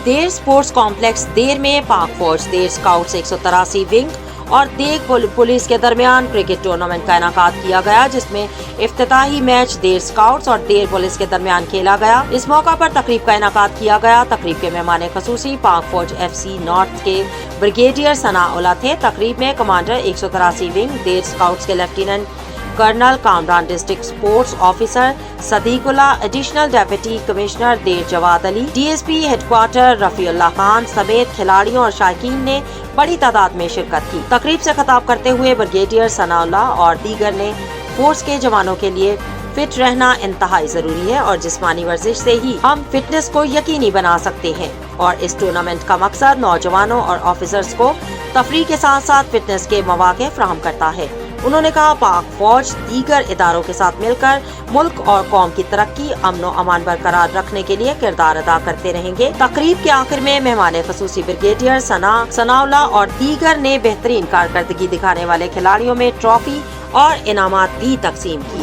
देर sports complex देर में पाक फौज देर स्काउट्स 183 विंग और देग पुलिस के दरमियान क्रिकेट टूर्नामेंट का इनेकाद किया गया, जिसमें इफ्तिताही मैच देर स्काउट्स और देर पुलिस के दरमियान खेला गया। इस मौका पर तकरीब का इनेकाद किया गया। तकरीब के मेहमान खसूसी पाक फौज FC नॉर्थ के ब्रिगेडियर सनाउल्लाह थे। तकरीब में कमांडर 183 विंग देर स्काउट्स के lieutenant colonel Kamran, district sports officer Sadiqullah, additional deputy commissioner Dir Jawad Ali, DSP headquarter Rafiullah Khan समेत खिलाड़ियों और शायकीन ने बड़ी तादाद में शिरकत की। तकरीब से खिताब करते हुए ब्रिगेडियर सनाउल्लाह और दीगर ने फोर्स के जवानों के लिए फिट रहना इंतहाई जरूरी है और जिस्मानी वर्जिश से ही हम फिटनेस को यकीनी बना सकते हैं और इस टूर्नामेंट का मकसद नौजवानों और ऑफिसर्स को तफरीह के साथ साथ फिटनेस के मौके फराहम करता है। उन्होंने कहा, पाक फौज दीगर इदारों के साथ मिलकर मुल्क और कौम की तरक्की, अमन और अमान बरकरार रखने के लिए किरदार अदा करते रहेंगे। तकरीब के आखिर में मेहमान खसूसी ब्रिगेडियर सनाउल्लाह और दीगर ने बेहतरीन कारकर्दगी दिखाने वाले खिलाड़ियों में ट्रॉफी और इनामात भी तकसीम किए।